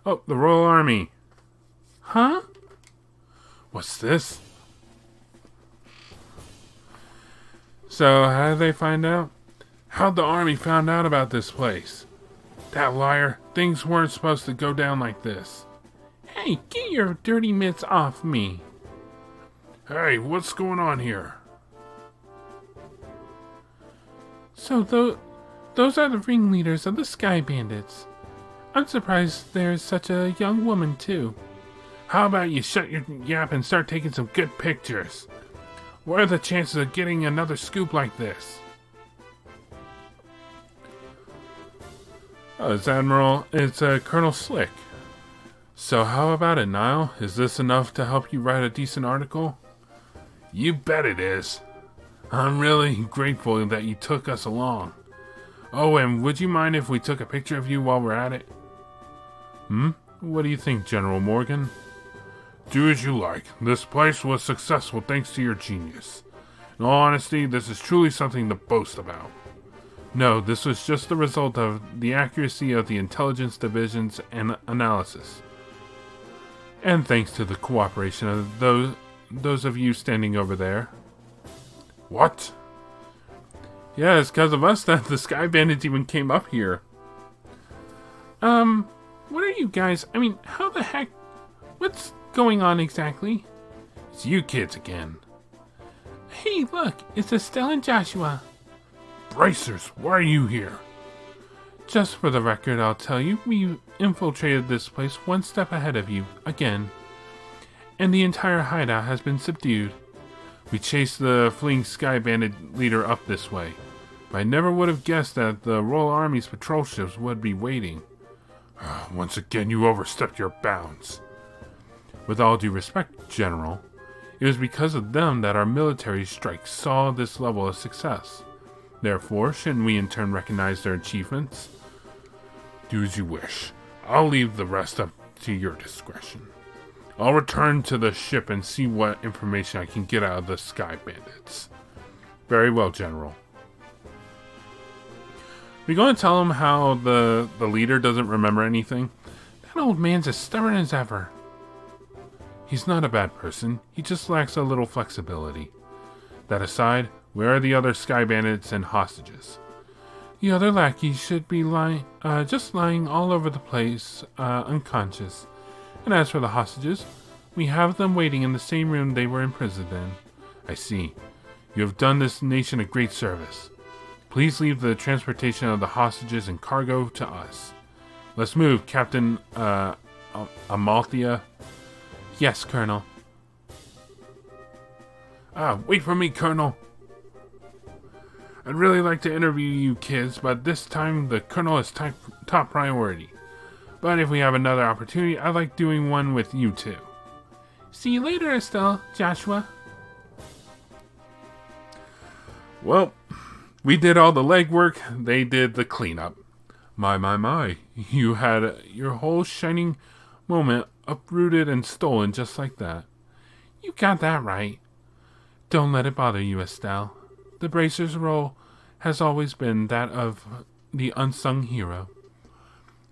Oh, the Royal Army. Huh? What's this? So, how did they find out? How'd the army found out about this place? That liar, things weren't supposed to go down like this. Hey, get your dirty mitts off me. Hey, what's going on here? So, those are the ringleaders of the Sky Bandits. I'm surprised there's such a young woman, too. How about you shut your yap and start taking some good pictures? What are the chances of getting another scoop like this? Oh, it's Colonel Slick. So how about it, Niall? Is this enough to help you write a decent article? You bet it is. I'm really grateful that you took us along. Oh, and would you mind if we took a picture of you while we're at it? What do you think, General Morgan? Do as you like. This place was successful thanks to your genius. In all honesty, this is truly something to boast about. No, this was just the result of the accuracy of the intelligence division's analysis. And thanks to the cooperation of those of you standing over there. What? Yeah, it's because of us that the Sky Bandits even came up here. What are you guys? I mean, how the heck? What's going on exactly? It's you kids again. Hey, look, it's Estelle and Joshua. Bracers, why are you here? Just for the record, I'll tell you, we infiltrated this place one step ahead of you, again. And the entire hideout has been subdued. We chased the fleeing Sky Bandit leader up this way. But I never would have guessed that the Royal Army's patrol ships would be waiting. Once again, you overstepped your bounds. With all due respect, General, it was because of them that our military strike saw this level of success. Therefore, shouldn't we in turn recognize their achievements? Do as you wish. I'll leave the rest up to your discretion. I'll return to the ship and see what information I can get out of the Sky Bandits. Very well, General. We going to tell him how the leader doesn't remember anything? That old man's as stubborn as ever. He's not a bad person. He just lacks a little flexibility. That aside, where are the other Sky Bandits and hostages? The other lackeys should be just lying all over the place, unconscious. And as for the hostages, we have them waiting in the same room they were imprisoned in. I see. You have done this nation a great service. Please leave the transportation of the hostages and cargo to us. Let's move, Captain Amalthea. Yes, Colonel. Wait for me, Colonel. I'd really like to interview you kids, but this time the Colonel is top priority. But if we have another opportunity, I'd like doing one with you too. See you later, Estelle, Joshua. Well, we did all the legwork, they did the cleanup. My. You had your whole shining moment uprooted and stolen just like that. You got that right. Don't let it bother you, Estelle. The Bracer's role has always been that of the unsung hero.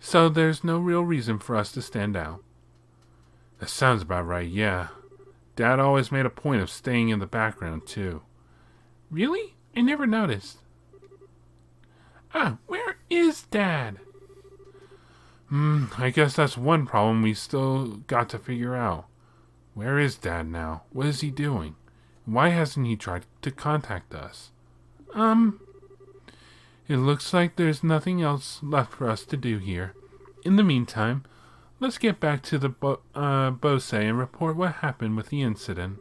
So there's no real reason for us to stand out. That sounds about right, yeah. Dad always made a point of staying in the background, too. Really? I never noticed. Where is Dad? I guess that's one problem we still got to figure out. Where is Dad now? What is he doing? Why hasn't he tried to contact us? It looks like there's nothing else left for us to do here. In the meantime, let's get back to the Bose and report what happened with the incident.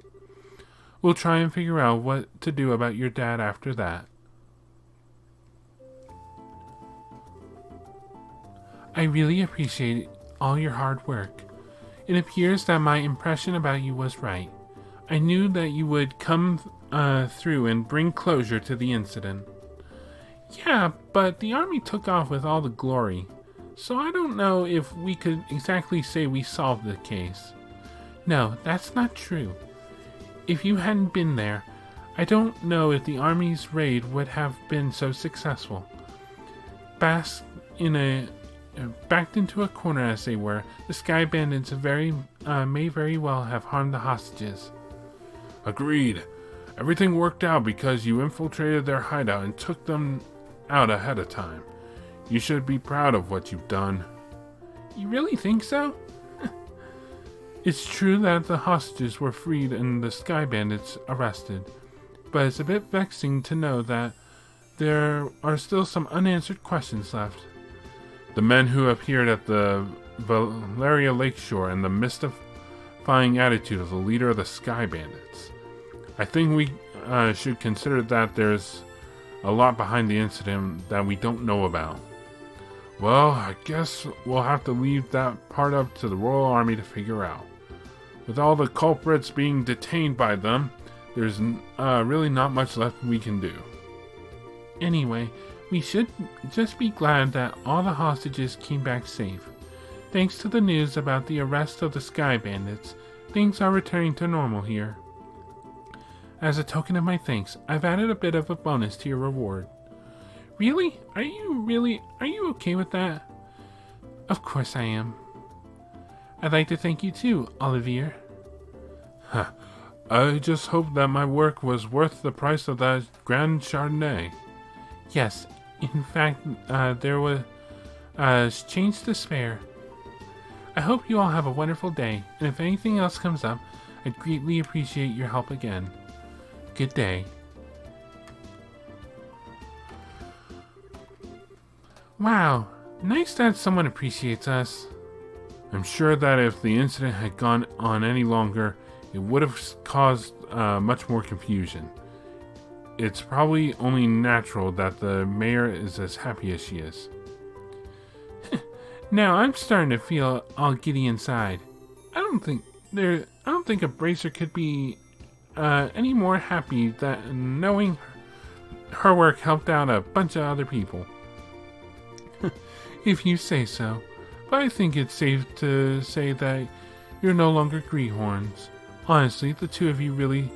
We'll try and figure out what to do about your dad after that. I really appreciate all your hard work. It appears that my impression about you was right. I knew that you would come through and bring closure to the incident. Yeah, but the army took off with all the glory, so I don't know if we could exactly say we solved the case. No, that's not true. If you hadn't been there, I don't know if the army's raid would have been so successful. Basked in backed into a corner as they were, the Sky Bandits may very well have harmed the hostages. Agreed. Everything worked out because you infiltrated their hideout and took them out ahead of time. You should be proud of what you've done. You really think so? It's true that the hostages were freed and the Sky Bandits arrested, but it's a bit vexing to know that there are still some unanswered questions left. The men who appeared at the Valeria Lakeshore and the mystifying attitude of the leader of the Sky Bandits. I think we should consider that there's a lot behind the incident that we don't know about. Well, I guess we'll have to leave that part up to the Royal Army to figure out. With all the culprits being detained by them, there's really not much left we can do. Anyway, we should just be glad that all the hostages came back safe. Thanks to the news about the arrest of the Sky Bandits, things are returning to normal here. As a token of my thanks, I've added a bit of a bonus to your reward. Really? Are you okay with that? Of course I am. I'd like to thank you too, Olivier. I just hope that my work was worth the price of that Grand Chardonnay. Yes, in fact, there was change to spare. I hope you all have a wonderful day, and if anything else comes up, I'd greatly appreciate your help again. Good day. Wow, nice that someone appreciates us. I'm sure that if the incident had gone on any longer, it would have caused much more confusion. It's probably only natural that the mayor is as happy as she is. Now I'm starting to feel all giddy inside. I don't think a bracer could be any more happy than knowing her work helped out a bunch of other people. If you say so. But I think it's safe to say that you're no longer greenhorns. Honestly, the two of you really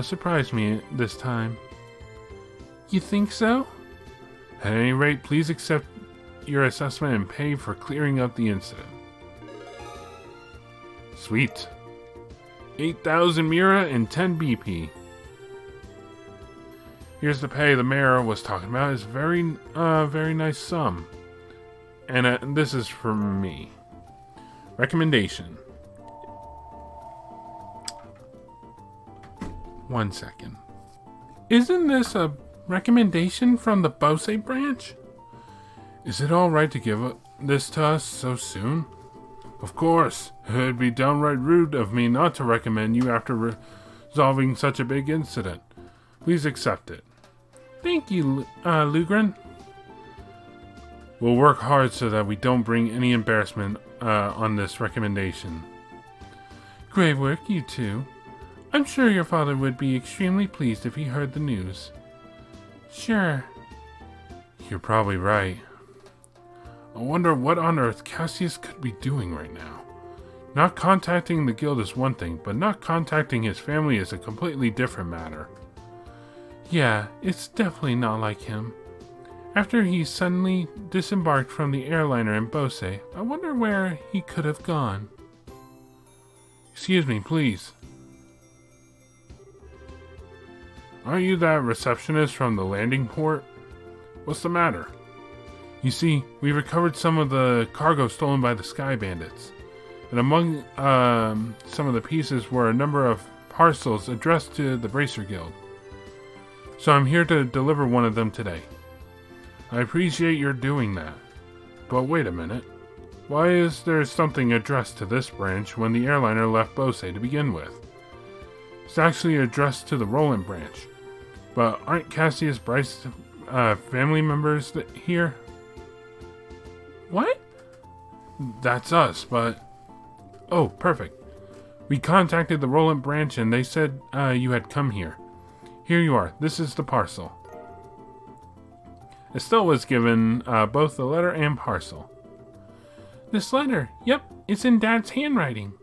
surprised me this time. You think so? At any rate, please accept your assessment and pay for clearing up the incident. Sweet. 8,000 Mira and 10 BP. Here's the pay the mayor was talking about. It's very nice sum. And this is from me. Recommendation. 1 second. Isn't this a recommendation from the Bose branch? Is it alright to give this to us so soon? Of course. It'd be downright rude of me not to recommend you after resolving such a big incident. Please accept it. Thank you, Lugren. We'll work hard so that we don't bring any embarrassment on this recommendation. Great work, you two. I'm sure your father would be extremely pleased if he heard the news. Sure. You're probably right. I wonder what on earth Cassius could be doing right now. Not contacting the guild is one thing, but not contacting his family is a completely different matter. Yeah, it's definitely not like him. After he suddenly disembarked from the airliner in Bose, I wonder where he could have gone. Excuse me, please. Aren't you that receptionist from the landing port? What's the matter? You see, we recovered some of the cargo stolen by the Sky Bandits. And among some of the pieces were a number of parcels addressed to the Bracer Guild. So I'm here to deliver one of them today. I appreciate your doing that. But wait a minute. Why is there something addressed to this branch when the airliner left Bose to begin with? It's actually addressed to the Roland branch. But aren't Cassius Bryce family members here? What? That's us, but... Oh, perfect. We contacted the Roland branch and they said you had come here. Here you are. This is the parcel. Estelle was given both the letter and parcel. This letter, yep, it's in Dad's handwriting.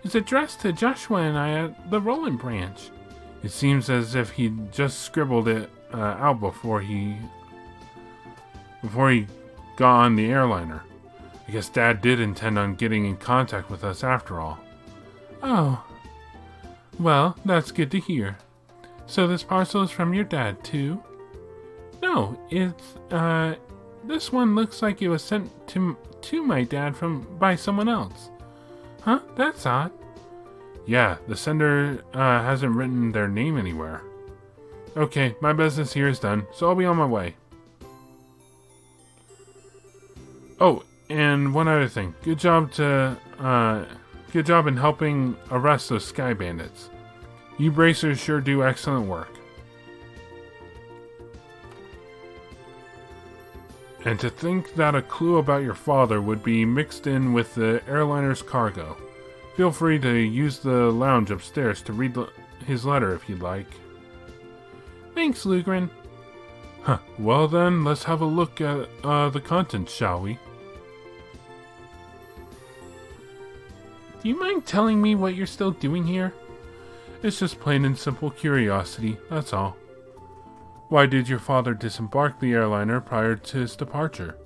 It's addressed to Joshua and I at the Roland branch. It seems as if he just scribbled it out before he got on the airliner. I guess Dad did intend on getting in contact with us after all. Oh, well, that's good to hear. So this parcel is from your dad, too? No, it's, this one looks like it was sent to my dad by someone else. Huh? That's odd. Yeah, the sender hasn't written their name anywhere. Okay, my business here is done, so I'll be on my way. Oh, and one other thing. Good job in helping arrest those sky bandits. You bracers sure do excellent work. And to think that a clue about your father would be mixed in with the airliner's cargo. Feel free to use the lounge upstairs to read his letter if you'd like. Thanks, Lugren. Huh. Well then, let's have a look at the contents, shall we? Do you mind telling me what you're still doing here? It's just plain and simple curiosity, that's all. Why did your father disembark the airliner prior to his departure?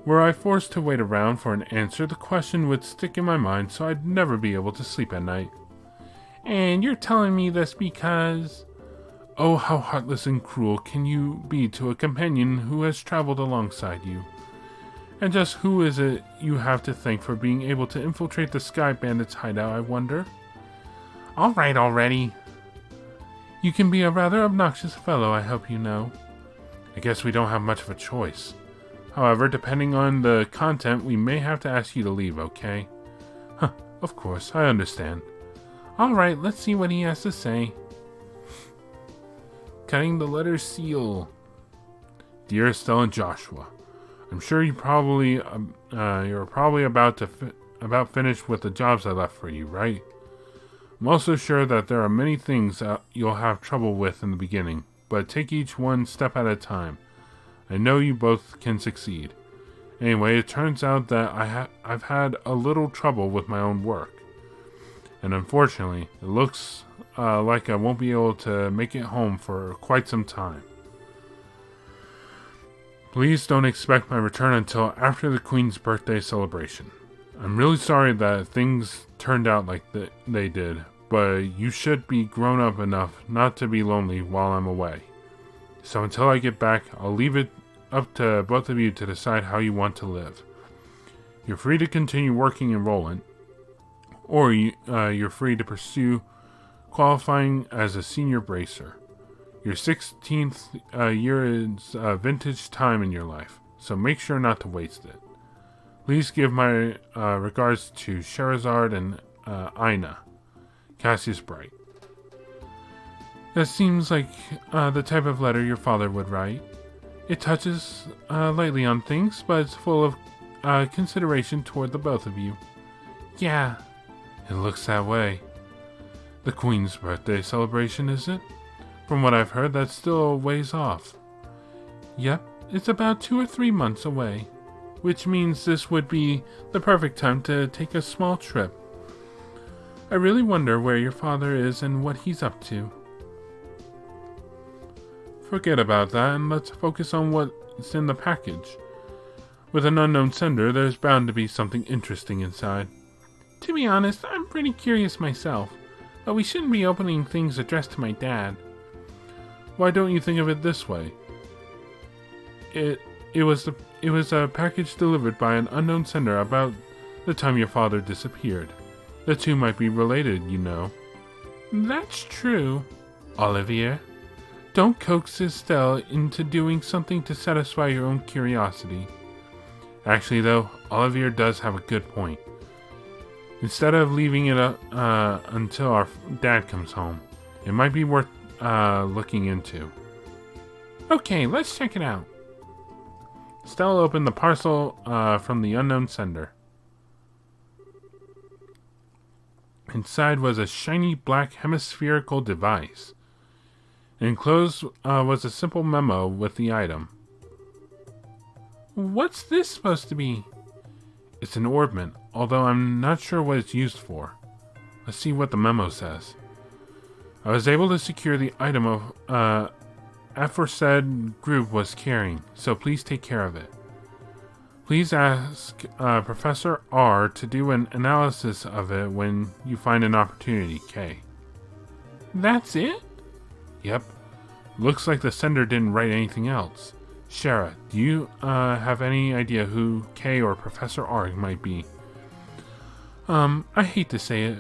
Were I forced to wait around for an answer, the question would stick in my mind so I'd never be able to sleep at night. And you're telling me this because... Oh, how heartless and cruel can you be to a companion who has traveled alongside you? And just who is it you have to thank for being able to infiltrate the Sky Bandits' hideout, I wonder? Alright already. You can be a rather obnoxious fellow, I hope you know. I guess we don't have much of a choice. However, depending on the content, we may have to ask you to leave, okay? Huh, of course, I understand. Alright, let's see what he has to say. Cutting the letter seal. Dear Estelle and Joshua, I'm sure you're probably about finished with the jobs I left for you, right? I'm also sure that there are many things that you'll have trouble with in the beginning, but take each one step at a time. I know you both can succeed. Anyway, it turns out that I've had a little trouble with my own work. And unfortunately, it looks like I won't be able to make it home for quite some time. Please don't expect my return until after the Queen's birthday celebration. I'm really sorry that things turned out like they did, but you should be grown up enough not to be lonely while I'm away. So until I get back, I'll leave it up to both of you to decide how you want to live. You're free to continue working in Roland, or you're free to pursue qualifying as a senior bracer. Your 16th year is vintage time in your life, so make sure not to waste it. Please give my regards to Sherazard and Ina. Cassius Bright. That seems like the type of letter your father would write. It touches lightly on things, but it's full of consideration toward the both of you. Yeah, it looks that way. The Queen's birthday celebration, is it? From what I've heard, that's still a ways off. Yep, it's about 2 or 3 months away, which means this would be the perfect time to take a small trip. I really wonder where your father is and what he's up to. Forget about that and let's focus on what's in the package. With an unknown sender, there's bound to be something interesting inside. To be honest, I'm pretty curious myself, but we shouldn't be opening things addressed to my dad. Why don't you think of it this way? It was a package delivered by an unknown sender about the time your father disappeared. The two might be related, you know. That's true. Olivier, don't coax Estelle into doing something to satisfy your own curiosity. Actually, though, Olivier does have a good point. Instead of leaving it until our dad comes home, it might be worth looking into. Okay, let's check it out. Estelle opened the parcel from the unknown sender. Inside was a shiny black hemispherical device. Enclosed was a simple memo with the item. What's this supposed to be? It's an orbment, although I'm not sure what it's used for. Let's see what the memo says. I was able to secure the item of aforesaid group was carrying, so please take care of it. Please ask Professor R to do an analysis of it when you find an opportunity, K. That's it? Yep. Looks like the sender didn't write anything else. Shara, do you have any idea who K or Professor R might be? I hate to say it,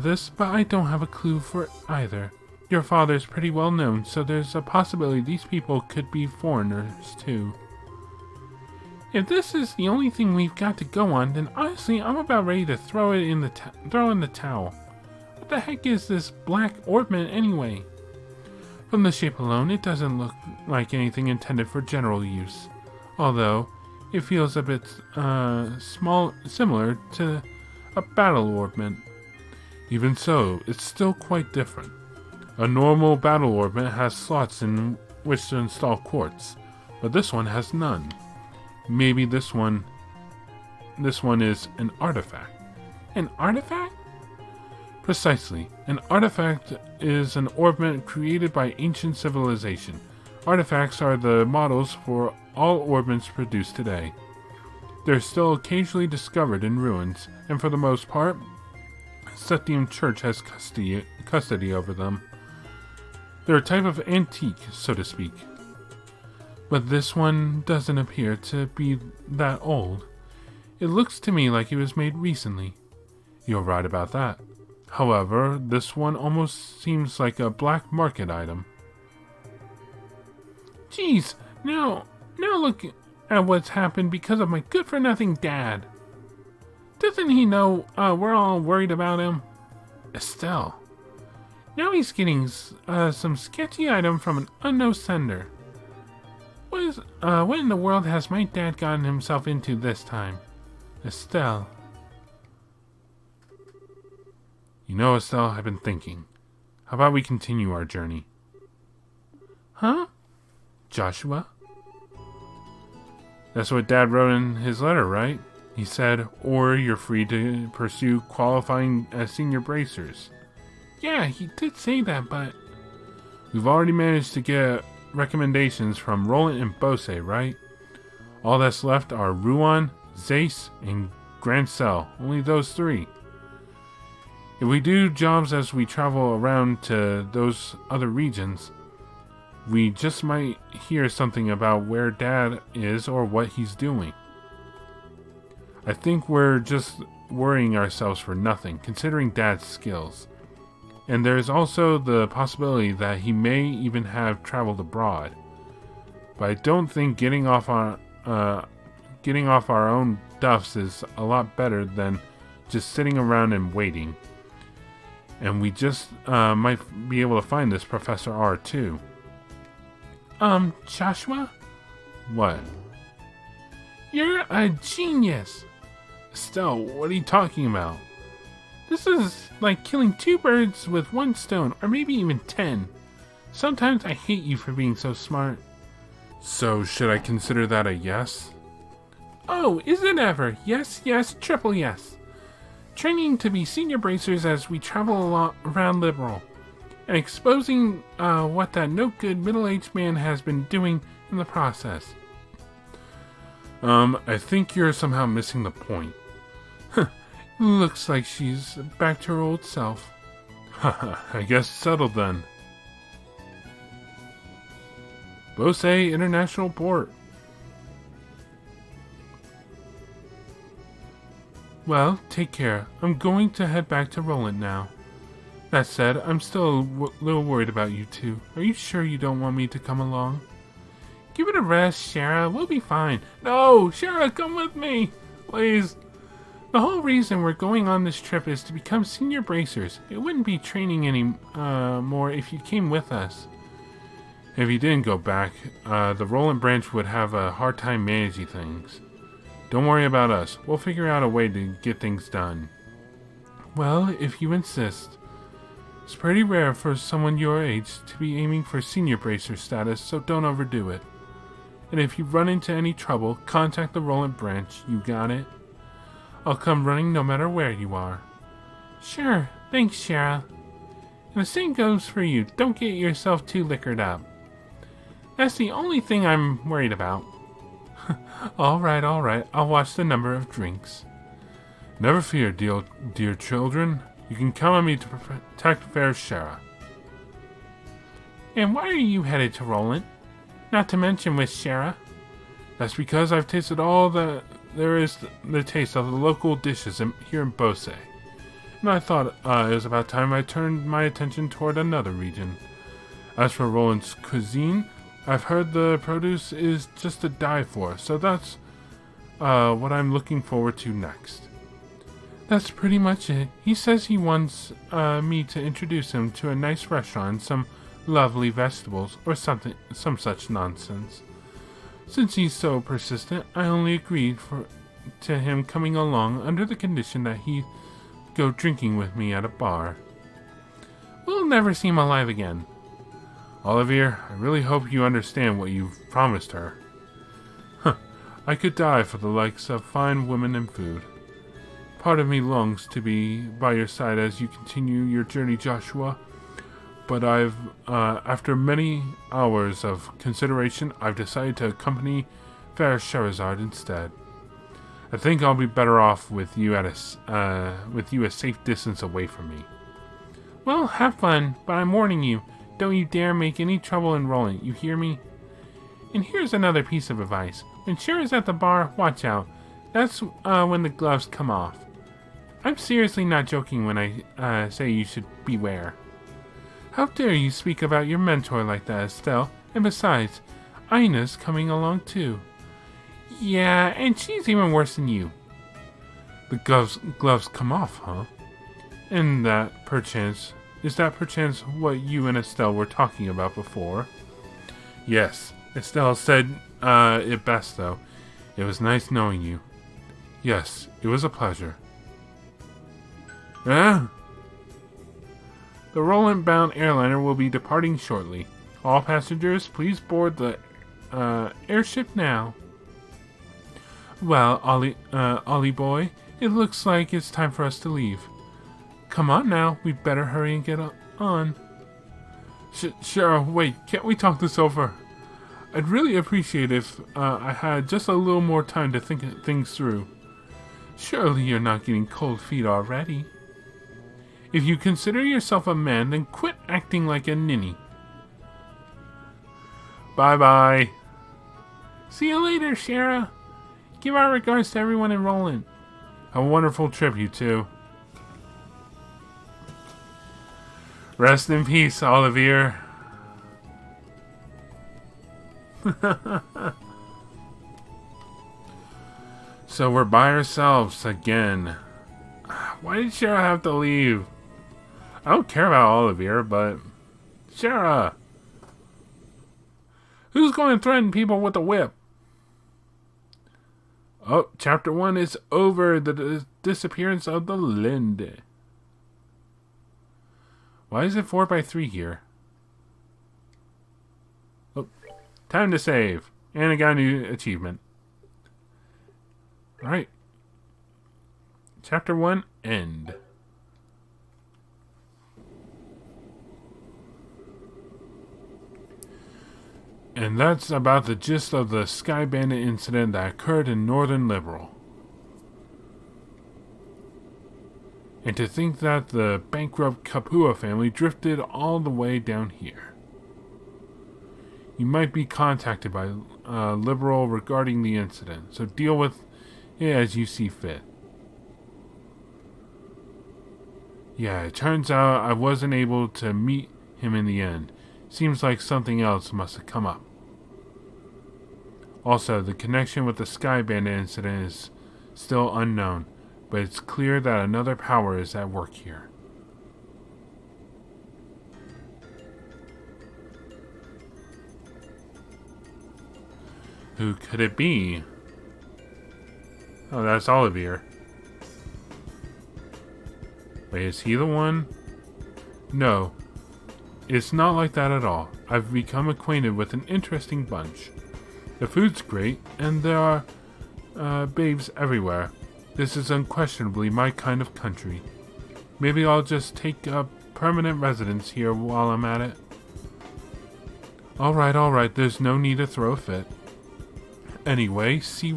this, but I don't have a clue for either. Your father's pretty well known, so there's a possibility these people could be foreigners, too. If this is the only thing we've got to go on, then honestly, I'm about ready to throw in the towel. What the heck is this black orbment anyway? From the shape alone, it doesn't look like anything intended for general use. Although, it feels a bit similar to a battle orbment. Even so, it's still quite different. A normal battle orbment has slots in which to install quartz, but this one has none. Maybe this one is an artifact. An artifact? Precisely. An artifact is an orbment created by ancient civilization. Artifacts are the models for all orbments produced today. They're still occasionally discovered in ruins, and for the most part, Septium Church has custody over them. They're a type of antique, so to speak. But this one doesn't appear to be that old. It looks to me like it was made recently. You're right about that. However, this one almost seems like a black market item. Geez, now look at what's happened because of my good-for-nothing dad. Doesn't he know we're all worried about him? Estelle. Now he's getting some sketchy item from an unknown sender. What in the world has my dad gotten himself into this time? Estelle. You know, Estelle, I've been thinking. How about we continue our journey? Huh? Joshua? That's what Dad wrote in his letter, right? He said, or you're free to pursue qualifying as senior bracers. Yeah, he did say that, but... We've already managed to get recommendations from Roland and Bose, right? All that's left are Ruan, Zace, and Grancel. Only those three. If we do jobs as we travel around to those other regions, we just might hear something about where Dad is or what he's doing. I think we're just worrying ourselves for nothing, considering Dad's skills. And there's also the possibility that he may even have traveled abroad. But I don't think getting off our own duffs is a lot better than just sitting around and waiting. And we just might be able to find this Professor R too. Joshua? What? You're a genius! Estelle, what are you talking about? This is like killing 2 birds with 1 stone, or maybe even 10. Sometimes I hate you for being so smart. So, should I consider that a yes? Oh, is it ever? Yes, yes, triple yes. Training to be senior bracers as we travel around Liberal, and exposing what that no-good middle-aged man has been doing in the process. I think you're somehow missing the point. Looks like she's back to her old self. Haha, I guess settled then. Bose International Port. Well, take care. I'm going to head back to Roland now. That said, I'm still a little worried about you two. Are you sure you don't want me to come along? Give it a rest, Shara. We'll be fine. No, Shara, come with me. Please. The whole reason we're going on this trip is to become senior bracers. It wouldn't be training any more if you came with us. If you didn't go back, the Roland branch would have a hard time managing things. Don't worry about us. We'll figure out a way to get things done. Well, if you insist. It's pretty rare for someone your age to be aiming for senior bracer status, so don't overdo it. And if you run into any trouble, contact the Roland branch. You got it? I'll come running no matter where you are. Sure, thanks, Shara. And the same goes for you. Don't get yourself too liquored up. That's the only thing I'm worried about. All right, I'll watch the number of drinks. Never fear, dear children. You can count on me to protect fair Shara. And why are you headed to Roland? Not to mention with Shara. That's because I've tasted all that there is the taste of the local dishes here in Bose. And I thought it was about time I turned my attention toward another region. As for Roland's cuisine, I've heard the produce is just to die for, so that's what I'm looking forward to next. That's pretty much it. He says he wants me to introduce him to a nice restaurant, some lovely vegetables, or some such nonsense. Since he's so persistent, I only agreed to him coming along under the condition that he go drinking with me at a bar. We'll never see him alive again. Olivier, I really hope you understand what you've promised her. I could die for the likes of fine women and food. Part of me longs to be by your side as you continue your journey, Joshua. But after many hours of consideration, I've decided to accompany fair Scheherazade instead. I think I'll be better off with you a safe distance away from me. Well, have fun, but I'm warning you, don't you dare make any trouble in Roland, you hear me? And here's another piece of advice. When Shara's at the bar, watch out. That's when the gloves come off. I'm seriously not joking when I say you should beware. How dare you speak about your mentor like that, Estelle? And besides, Ina's coming along too. Yeah, and she's even worse than you. The gloves come off, huh? And is that perchance what you and Estelle were talking about before? Yes, Estelle said it best, though. It was nice knowing you. Yes, it was a pleasure. The Roland-bound airliner will be departing shortly. All passengers, please board the airship now. Well, Ollie boy, it looks like it's time for us to leave. Come on now, we'd better hurry and get on. Cheryl, wait, can't we talk this over? I'd really appreciate if I had just a little more time to think things through. Surely you're not getting cold feet already. If you consider yourself a man, then quit acting like a ninny. Bye-bye. See you later, Shara. Give our regards to everyone in Roland. Have a wonderful trip, you two. Rest in peace, Olivier. So we're by ourselves again. Why did Shara have to leave? I don't care about Olivier, but... Shara! Who's going to threaten people with a whip? Oh, chapter 1 is over. The disappearance of the Linde. Why is it 4x3 here? Oh, time to save. And I got a new achievement. Alright. Chapter 1, end. And that's about the gist of the Sky Bandit incident that occurred in Northern Liberal. And to think that the bankrupt Kapua family drifted all the way down here. You might be contacted by Liberal regarding the incident, so deal with it as you see fit. Yeah, it turns out I wasn't able to meet him in the end. Seems like something else must have come up. Also, the connection with the Sky Bandit incident is still unknown, but it's clear that another power is at work here. Who could it be? Oh, that's Olivier. Wait, is he the one? No. It's not like that at all. I've become acquainted with an interesting bunch. The food's great, and there are babes everywhere. This is unquestionably my kind of country. Maybe I'll just take up permanent residence here while I'm at it. Alright, there's no need to throw a fit. Anyway, see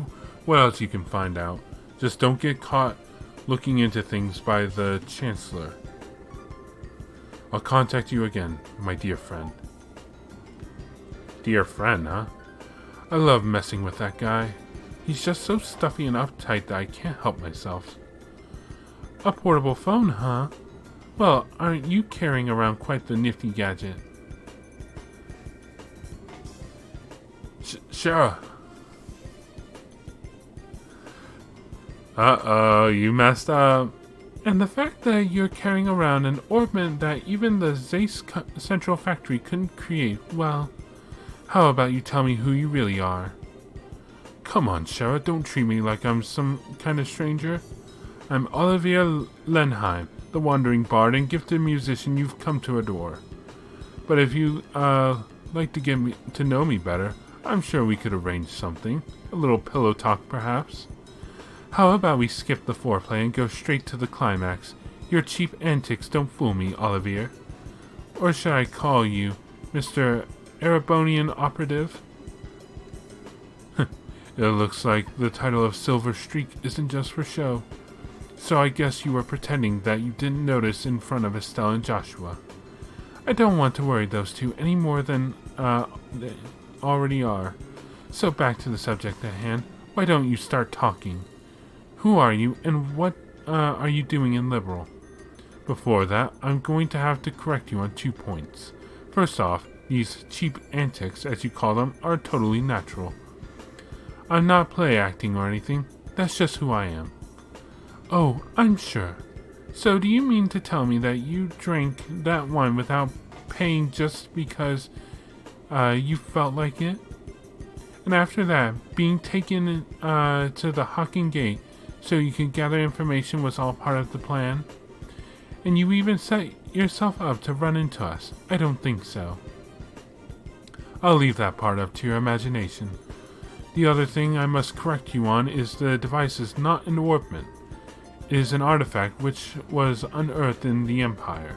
what else you can find out. Just don't get caught looking into things by the Chancellor. I'll contact you again, my dear friend. Dear friend, huh? I love messing with that guy. He's just so stuffy and uptight that I can't help myself. A portable phone, huh? Well, aren't you carrying around quite the nifty gadget? Sure. Uh-oh, you messed up. And the fact that you're carrying around an orbment that even the Zace Central Factory couldn't create, well, how about you tell me who you really are? Come on, Shara, don't treat me like I'm some kind of stranger. I'm Olivier Lenheim, the wandering bard and gifted musician you've come to adore. But if you, like to get to know me better, I'm sure we could arrange something. A little pillow talk, perhaps. How about we skip the foreplay and go straight to the climax? Your cheap antics don't fool me, Olivier. Or should I call you Mr. Erebonian Operative? It looks like the title of Silver Streak isn't just for show. So I guess you were pretending that you didn't notice in front of Estelle and Joshua. I don't want to worry those two any more than they already are. So back to the subject at hand. Why don't you start talking? Who are you, and what are you doing in Liberal? Before that, I'm going to have to correct you on 2 points. First off, these cheap antics, as you call them, are totally natural. I'm not play acting or anything. That's just who I am. Oh, I'm sure. So do you mean to tell me that you drank that wine without paying just because you felt like it? And after that, being taken to the Hawking Gate so you could gather information was all part of the plan? And you even set yourself up to run into us? I don't think so. I'll leave that part up to your imagination. The other thing I must correct you on is the device is not an orbment. It is an artifact which was unearthed in the Empire.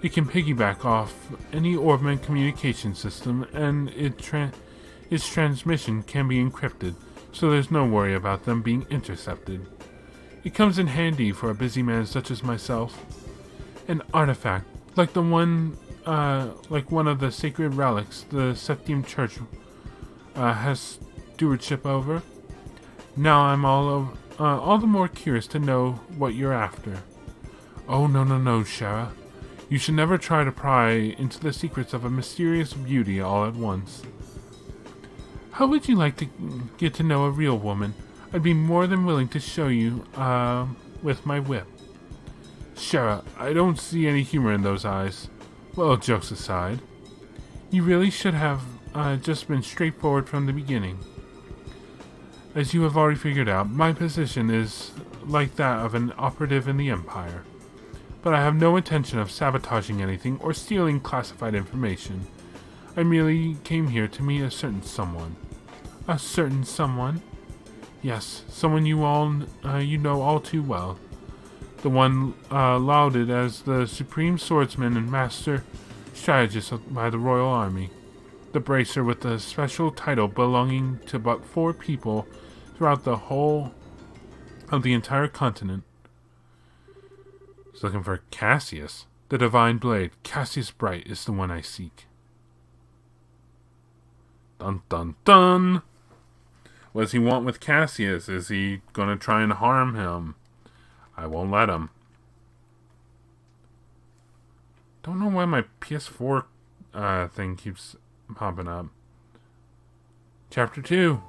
It can piggyback off any orbment communication system, and its transmission can be encrypted, so there's no worry about them being intercepted. It comes in handy for a busy man such as myself. An artifact, like one of the sacred relics the Septium Church has stewardship over. Now I'm all the more curious to know what you're after. Oh, no, Shara. You should never try to pry into the secrets of a mysterious beauty all at once. How would you like to get to know a real woman? I'd be more than willing to show you, with my whip. Shara, I don't see any humor in those eyes. Well, jokes aside, you really should have just been straightforward from the beginning. As you have already figured out, my position is like that of an operative in the Empire. But I have no intention of sabotaging anything or stealing classified information. I merely came here to meet a certain someone. A certain someone? Yes, someone you know all too well. The one lauded as the supreme swordsman and master strategist by the Royal Army. The bracer with the special title belonging to but 4 people throughout the whole of the entire continent. He's looking for Cassius. The divine blade, Cassius Bright, is the one I seek. Dun dun dun! What does he want with Cassius? Is he gonna try and harm him? I won't let him. Don't know why my PS4 thing keeps popping up. Chapter 2.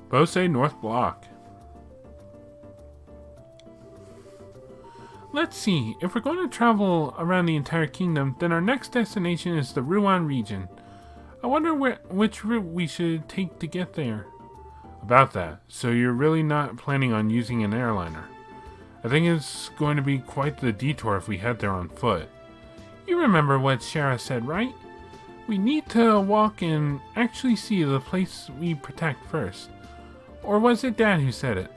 Bose North Block. Let's see. If we're going to travel around the entire kingdom, then our next destination is the Rouen region. I wonder which route we should take to get there. About that, so you're really not planning on using an airliner? I think it's going to be quite the detour if we head there on foot. You remember what Shara said, right? We need to walk and actually see the place we protect first. Or was it Dad who said it?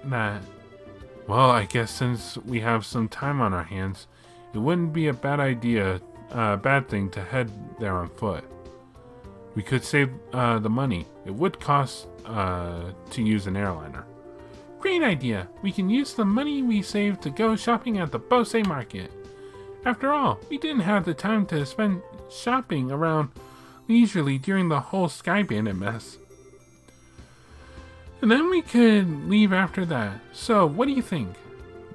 Well, I guess since we have some time on our hands, it wouldn't be a bad thing to head there on foot. We could save the money. It would cost to use an airliner. Great idea. We can use the money we saved to go shopping at the Bose market. After all, we didn't have the time to spend shopping around leisurely during the whole Sky Bandit mess. And then we could leave after that. So, what do you think?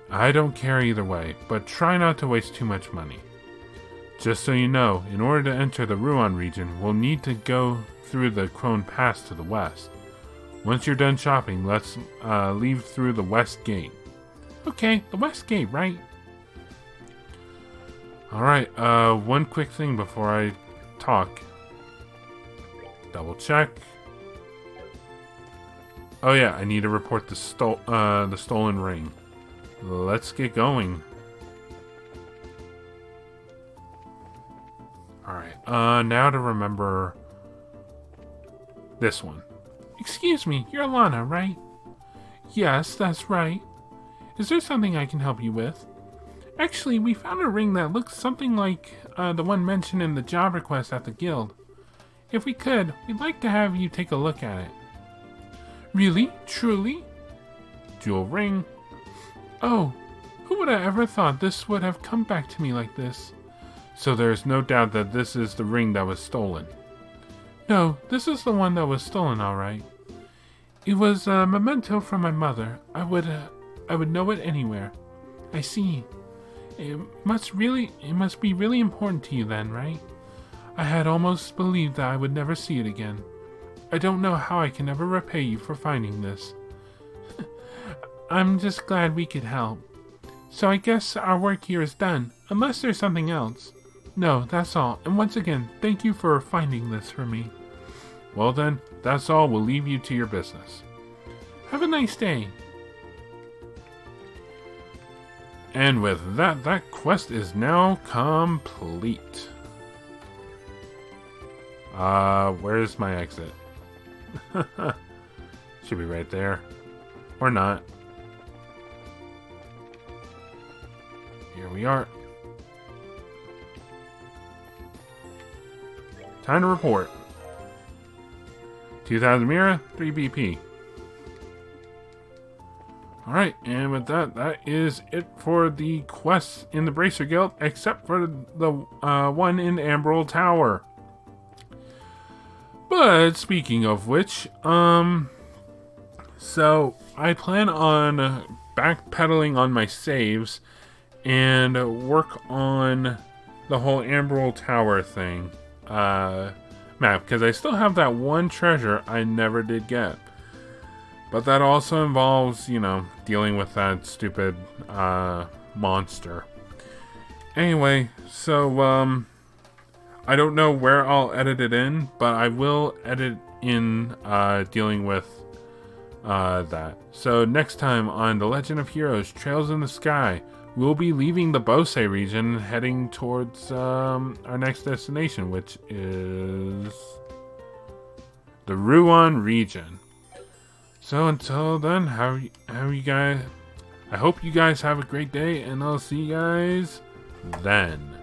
I don't care either way, but try not to waste too much money. Just so you know, in order to enter the Ruan region, we'll need to go through the Crone Pass to the west. Once you're done shopping, let's leave through the west gate. Okay, the west gate, right? Alright, one quick thing before I talk. Double check. Oh yeah, I need to report the stolen ring. Let's get going. Alright, now to remember this one. Excuse me, you're Alana, right? Yes, that's right. Is there something I can help you with? Actually, we found a ring that looks something like the one mentioned in the job request at the guild. If we could, we'd like to have you take a look at it. Really? Truly? Jewel ring. Oh, who would have ever thought this would have come back to me like this? So there's no doubt that this is the ring that was stolen. No, this is the one that was stolen, all right. It was a memento from my mother. I would know it anywhere. I see. It must be really important to you then, right? I had almost believed that I would never see it again. I don't know how I can ever repay you for finding this. I'm just glad we could help. So I guess our work here is done, unless there's something else. No, that's all. And once again, thank you for finding this for me. Well then, that's all. We'll leave you to your business. Have a nice day. And with that, that quest is now complete. Where's my exit? Should be right there. Or not. Here we are. Time to report. 2,000 Mira, 3 BP. Alright, and with that, that is it for the quests in the Bracer Guild, except for the one in Emerald Tower. But speaking of which, so I plan on backpedaling on my saves and work on the whole Emerald Tower thing map, because I still have that one treasure I never did get. But that also involves, you know, dealing with that stupid monster. Anyway, so I don't know where I'll edit it in, but I will edit in dealing with that. So next time on The Legend of Heroes Trails in the Sky, we'll be leaving the Bose region and heading towards our next destination, which is the Ruan region. So until then, how you guys? I hope you guys have a great day, and I'll see you guys then.